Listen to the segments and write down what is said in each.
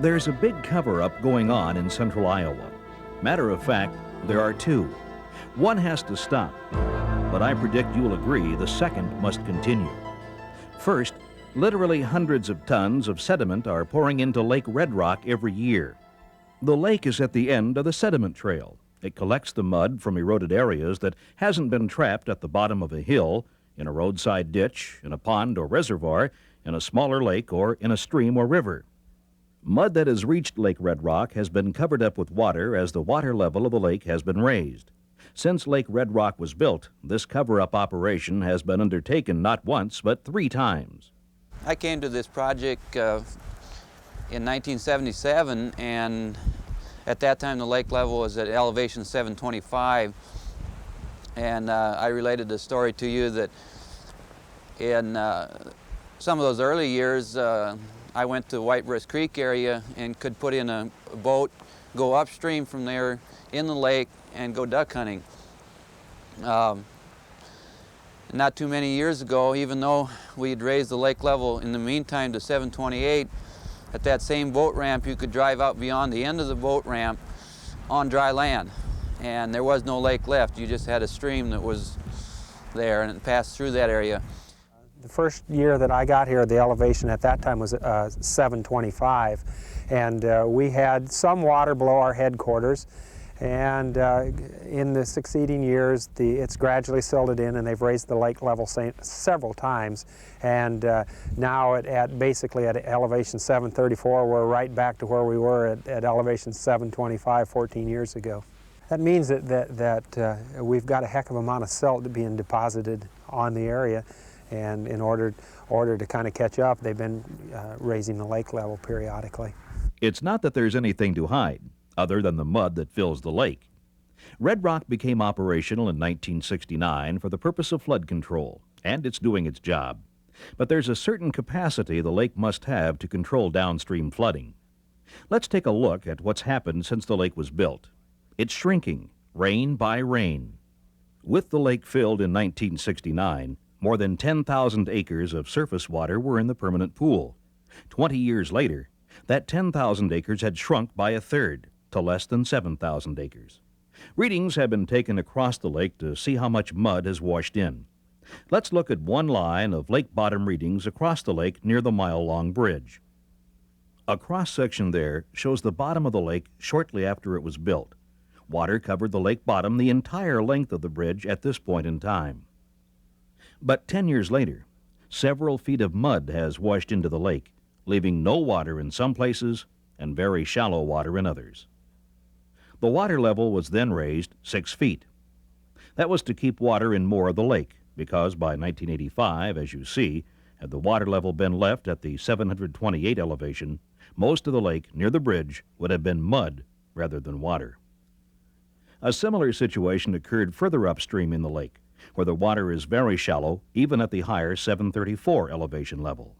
There's a big cover-up going on in central Iowa. Matter of fact, there are two. One has to stop, but I predict you'll agree the second must continue. First, literally hundreds of tons of sediment are pouring into Lake Red Rock every year. The lake is at the end of the sediment trail. It collects the mud from eroded areas that hasn't been trapped at the bottom of a hill, in a roadside ditch, in a pond or reservoir, in a smaller lake, or in a stream or river. Mud that has reached Lake Red Rock has been covered up with water as the water level of the lake has been raised. Since Lake Red Rock was built, this cover-up operation has been undertaken not once, but 3 times. I came to this project in 1977, and at that time the lake level was at elevation 725. And I related the story to you that in some of those early years, I went to White Brisk Creek area and could put in a boat, go upstream from there in the lake, and go duck hunting. Not too many years ago, even though we had raised the lake level in the meantime to 728, at that same boat ramp you could drive out beyond the end of the boat ramp on dry land. And there was no lake left, you just had a stream that was there and it passed through that area. The first year that I got here, the elevation at that time was 725, and we had some water below our headquarters, and in the succeeding years it's gradually silted in, and they've raised the lake level several times, and now basically at elevation 734 we're right back to where we were at elevation 725 14 years ago. That means that we've got a heck of an amount of silt being deposited on the area, and in order to kind of catch up, they've been raising the lake level periodically. It's not that there's anything to hide, other than the mud that fills the lake. Red Rock became operational in 1969 for the purpose of flood control, and it's doing its job. But there's a certain capacity the lake must have to control downstream flooding. Let's take a look at what's happened since the lake was built. It's shrinking, rain by rain. With the lake filled in 1969, more than 10,000 acres of surface water were in the permanent pool. 20 years later, that 10,000 acres had shrunk by 1/3 to less than 7,000 acres. Readings have been taken across the lake to see how much mud has washed in. Let's look at one line of lake bottom readings across the lake near the mile-long bridge. A cross-section there shows the bottom of the lake shortly after it was built. Water covered the lake bottom the entire length of the bridge at this point in time. But 10 years later, several feet of mud has washed into the lake, leaving no water in some places and very shallow water in others. The water level was then raised 6 feet. That was to keep water in more of the lake, because by 1985, as you see, had the water level been left at the 728 elevation, most of the lake near the bridge would have been mud rather than water. A similar situation occurred further upstream in the lake, where the water is very shallow, even at the higher 734 elevation level.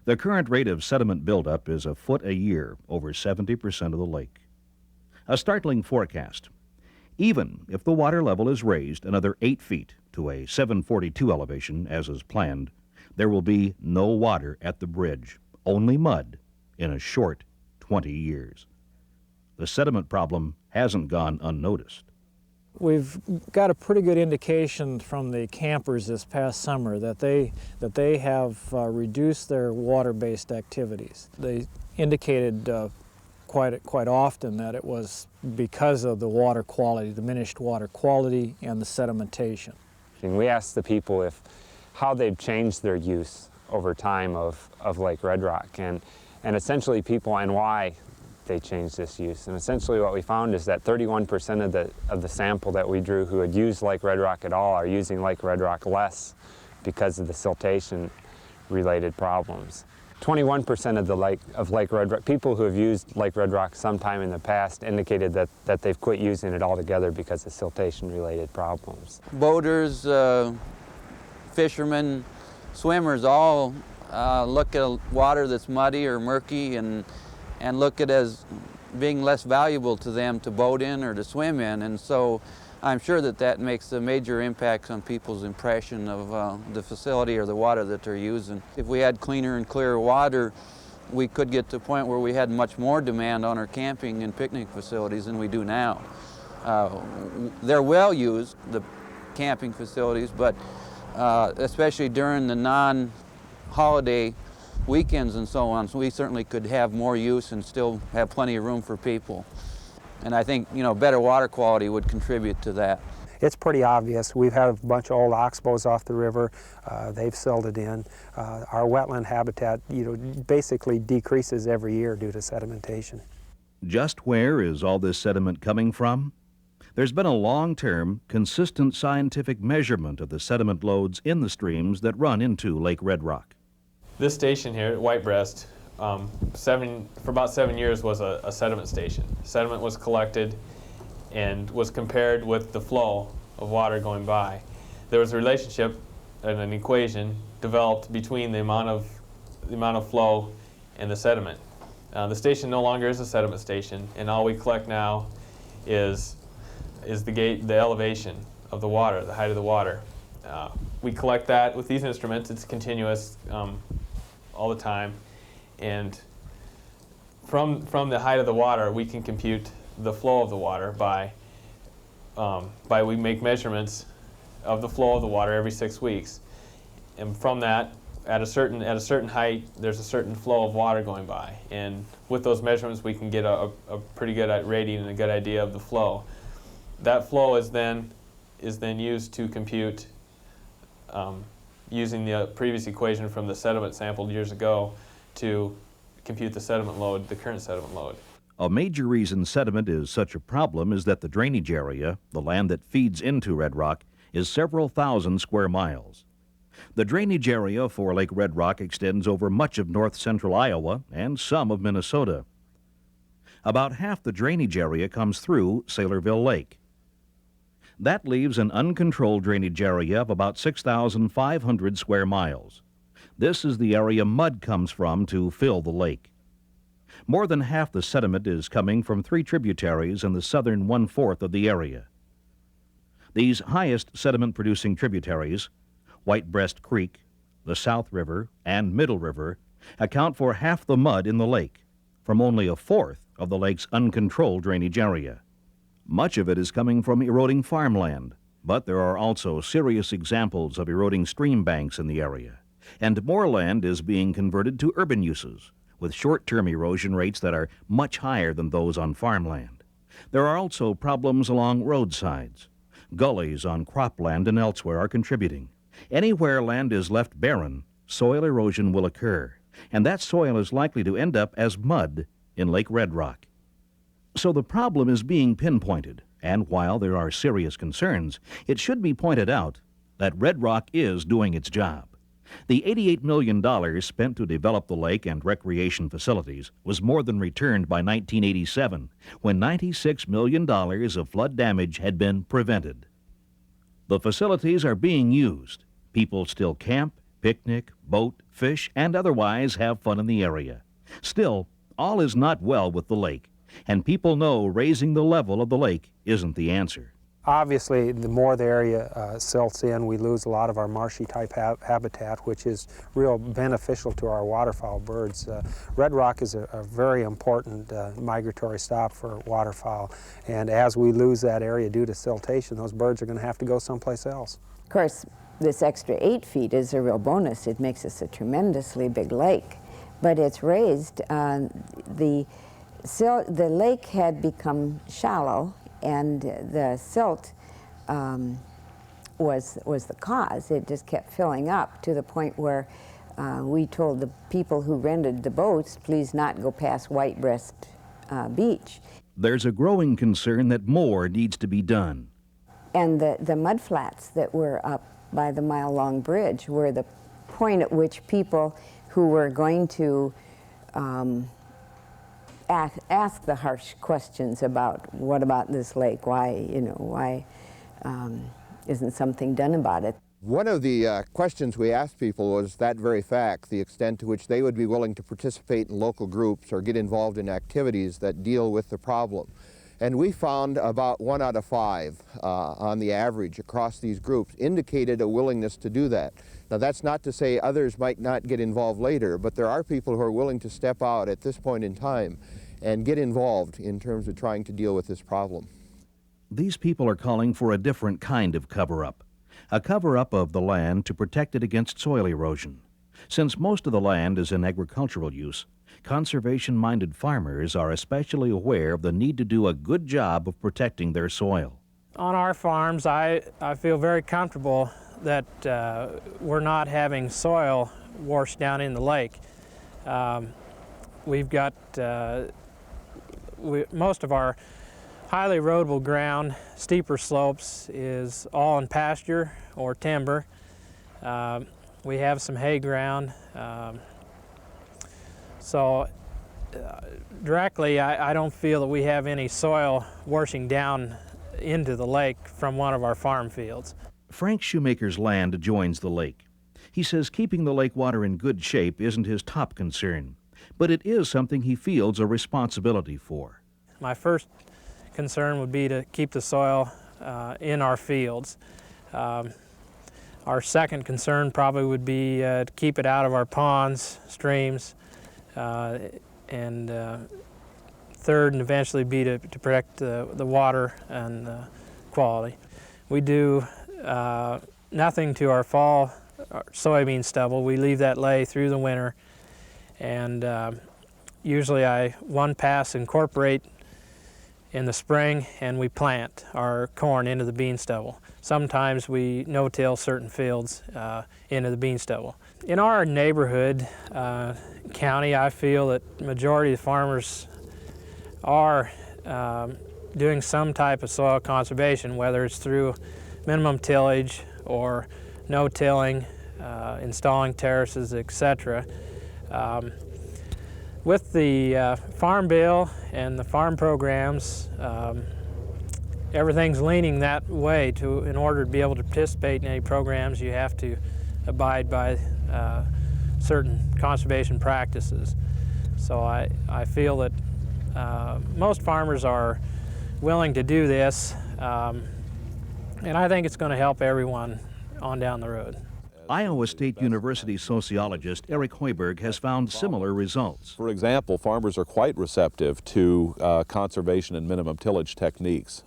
The current rate of sediment buildup is a foot a year over 70% of the lake. A startling forecast. Even if the water level is raised another 8 feet to a 742 elevation, as is planned, there will be no water at the bridge, only mud, in a short 20 years. The sediment problem hasn't gone unnoticed. We've got a pretty good indication from the campers this past summer that they have reduced their water-based activities. They indicated quite often that it was because of the water quality, diminished water quality, and the sedimentation. And we asked the people how they've changed their use over time of Lake Red Rock, and essentially people and why they changed this use. And essentially what we found is that 31% of the sample that we drew who had used Lake Red Rock at all are using Lake Red Rock less because of the siltation related problems. 21% of Lake Red Rock, people who have used Lake Red Rock sometime in the past indicated that they've quit using it altogether because of siltation related problems. Boaters, fishermen, swimmers all look at water that's muddy or murky and look at it as being less valuable to them to boat in or to swim in, and so I'm sure that makes a major impact on people's impression of the facility or the water that they're using. If we had cleaner and clearer water, we could get to a point where we had much more demand on our camping and picnic facilities than we do now. They're well used, the camping facilities, but especially during the non-holiday weekends and so on, so we certainly could have more use and still have plenty of room for people. And I think, you know, better water quality would contribute to that. It's pretty obvious. We've had a bunch of old oxbows off the river. They've silted in. Our wetland habitat, you know, basically decreases every year due to sedimentation. Just where is all this sediment coming from? There's been a long-term, consistent scientific measurement of the sediment loads in the streams that run into Lake Red Rock. This station here at Whitebreast, for about 7 years was a sediment station. Sediment was collected and was compared with the flow of water going by. There was a relationship and an equation developed between the amount of flow and the sediment. The station no longer is a sediment station, and all we collect now is the elevation of the water, the height of the water. We collect that with these instruments. It's continuous all the time, and from the height of the water, we can compute the flow of the water by we make measurements of the flow of the water every 6 weeks, and from that, at a certain height, there's a certain flow of water going by, and with those measurements, we can get a pretty good rating and a good idea of the flow. That flow is then used to compute, using the previous equation from the sediment sampled years ago, to compute the sediment load, the current sediment load. A major reason sediment is such a problem is that the drainage area, the land that feeds into Red Rock, is several thousand square miles. The drainage area for Lake Red Rock extends over much of north-central Iowa and some of Minnesota. About half the drainage area comes through Saylorville Lake. That leaves an uncontrolled drainage area of about 6,500 square miles. This is the area mud comes from to fill the lake. More than half the sediment is coming from 3 tributaries in the southern 1/4 of the area. These highest sediment-producing tributaries, Whitebreast Creek, the South River, and Middle River, account for half the mud in the lake, from only 1/4 of the lake's uncontrolled drainage area. Much of it is coming from eroding farmland, but there are also serious examples of eroding stream banks in the area, and more land is being converted to urban uses, with short-term erosion rates that are much higher than those on farmland. There are also problems along roadsides. Gullies on cropland and elsewhere are contributing. Anywhere land is left barren, soil erosion will occur, and that soil is likely to end up as mud in Lake Red Rock. So the problem is being pinpointed, and while there are serious concerns, it should be pointed out that Red Rock is doing its job. The $88 million spent to develop the lake and recreation facilities was more than returned by 1987, when $96 million of flood damage had been prevented. The facilities are being used. People still camp, picnic, boat, fish, and otherwise have fun in the area. Still, all is not well with the lake, and people know raising the level of the lake isn't the answer. Obviously, the more the area silts in, we lose a lot of our marshy type habitat, which is real beneficial to our waterfowl birds. Red Rock is a very important migratory stop for waterfowl, and as we lose that area due to siltation, those birds are going to have to go someplace else. Of course, this extra 8 feet is a real bonus. It makes us a tremendously big lake, but it's raised. The lake had become shallow, and the silt was the cause. It just kept filling up to the point where we told the people who rented the boats, please not go past Whitebreast Beach. There's a growing concern that more needs to be done. And the mud flats that were up by the mile-long bridge were the point at which people who were going to ask the harsh questions about what about this lake, why isn't something done about it? One of the questions we asked people was that very fact, the extent to which they would be willing to participate in local groups or get involved in activities that deal with the problem. And we found about 1 out of 5 on the average across these groups indicated a willingness to do that. Now that's not to say others might not get involved later, but there are people who are willing to step out at this point in time and get involved in terms of trying to deal with this problem. These people are calling for a different kind of cover-up, a cover-up of the land to protect it against soil erosion. Since most of the land is in agricultural use, conservation-minded farmers are especially aware of the need to do a good job of protecting their soil. On our farms, I feel very comfortable that we're not having soil washed down in the lake. We've got most of our highly erodible ground, steeper slopes, is all in pasture or timber. We have some hay ground. So directly, I don't feel that we have any soil washing down into the lake from one of our farm fields. Frank Shoemaker's land adjoins the lake. He says keeping the lake water in good shape isn't his top concern, but it is something he feels a responsibility for. My first concern would be to keep the soil in our fields. Our second concern probably would be to keep it out of our ponds, streams, and third and eventually be to protect the water and quality. We do nothing to our fall soybean stubble. We leave that lay through the winter, and usually one pass incorporate in the spring, and we plant our corn into the bean stubble. Sometimes we no-till certain fields into the bean stubble. In our neighborhood, county, I feel that the majority of farmers are doing some type of soil conservation, whether it's through minimum tillage or no-tilling, installing terraces, etc. With the Farm Bill and the farm programs, everything's leaning that way. In order to be able to participate in any programs, you have to abide by certain conservation practices. So I feel that most farmers are willing to do this, and I think it's going to help everyone on down the road. Iowa State University sociologist Eric Hoiberg has found similar results. For example, farmers are quite receptive to conservation and minimum tillage techniques.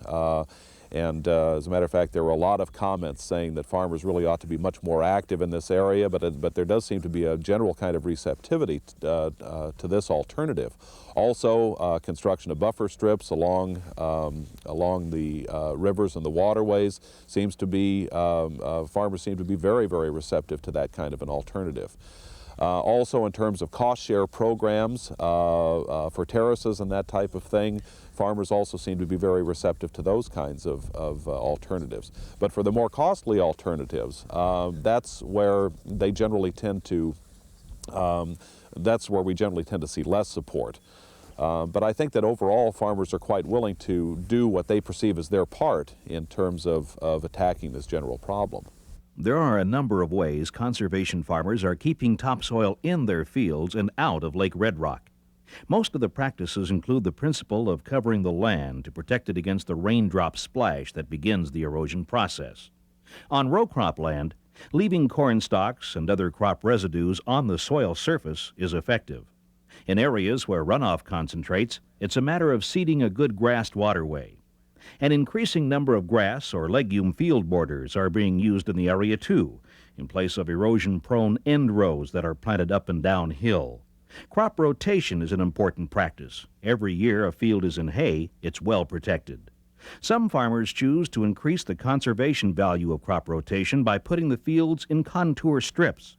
As a matter of fact, there were a lot of comments saying that farmers really ought to be much more active in this area, but there does seem to be a general kind of receptivity to this alternative. Also, construction of buffer strips along the rivers and the waterways seems to be, farmers seem to be very, very receptive to that kind of an alternative. Also, in terms of cost share programs for terraces and that type of thing, farmers also seem to be very receptive to those kinds of alternatives. But for the more costly alternatives, that's where they generally tend to, that's where we generally tend to see less support. But I think that overall farmers are quite willing to do what they perceive as their part in terms of attacking this general problem. There are a number of ways conservation farmers are keeping topsoil in their fields and out of Lake Red Rock. Most of the practices include the principle of covering the land to protect it against the raindrop splash that begins the erosion process. On row crop land, leaving corn stalks and other crop residues on the soil surface is effective. In areas where runoff concentrates, it's a matter of seeding a good grassed waterway. An increasing number of grass or legume field borders are being used in the area too, in place of erosion-prone end rows that are planted up and down hill. Crop rotation is an important practice. Every year a field is in hay, it's well protected. Some farmers choose to increase the conservation value of crop rotation by putting the fields in contour strips.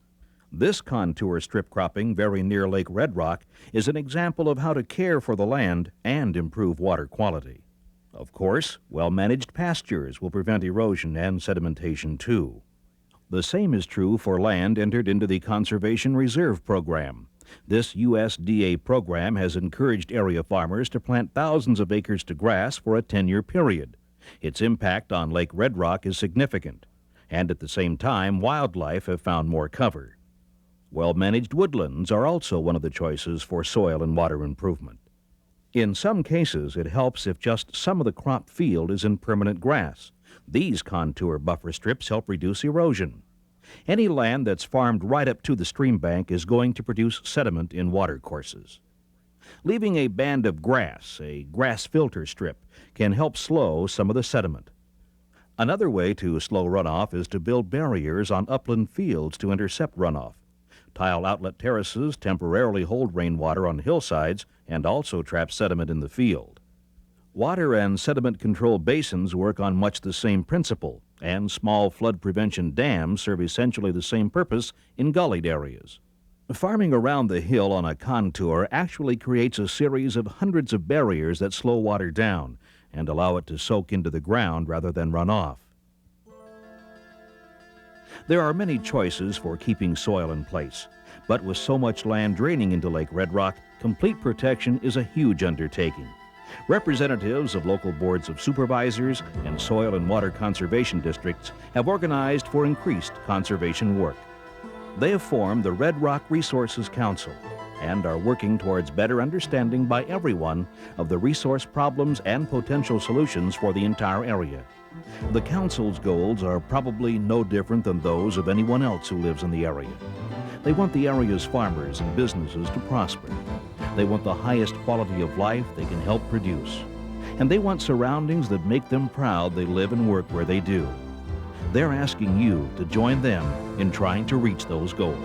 This contour strip cropping very near Lake Red Rock is an example of how to care for the land and improve water quality. Of course, well-managed pastures will prevent erosion and sedimentation too. The same is true for land entered into the Conservation Reserve Program. This USDA program has encouraged area farmers to plant thousands of acres to grass for a 10-year period. Its impact on Lake Red Rock is significant, and at the same time, wildlife have found more cover. Well-managed woodlands are also one of the choices for soil and water improvement. In some cases, it helps if just some of the crop field is in permanent grass. These contour buffer strips help reduce erosion. Any land that's farmed right up to the stream bank is going to produce sediment in watercourses. Leaving a band of grass, a grass filter strip, can help slow some of the sediment. Another way to slow runoff is to build barriers on upland fields to intercept runoff. Tile outlet terraces temporarily hold rainwater on hillsides and also trap sediment in the field. Water and sediment control basins work on much the same principle, and small flood prevention dams serve essentially the same purpose in gullied areas. Farming around the hill on a contour actually creates a series of hundreds of barriers that slow water down and allow it to soak into the ground rather than run off. There are many choices for keeping soil in place, but with so much land draining into Lake Red Rock, complete protection is a huge undertaking. Representatives of local boards of supervisors and soil and water conservation districts have organized for increased conservation work. They have formed the Red Rock Resources Council and are working towards better understanding by everyone of the resource problems and potential solutions for the entire area. The council's goals are probably no different than those of anyone else who lives in the area. They want the area's farmers and businesses to prosper. They want the highest quality of life they can help produce. And they want surroundings that make them proud they live and work where they do. They're asking you to join them in trying to reach those goals.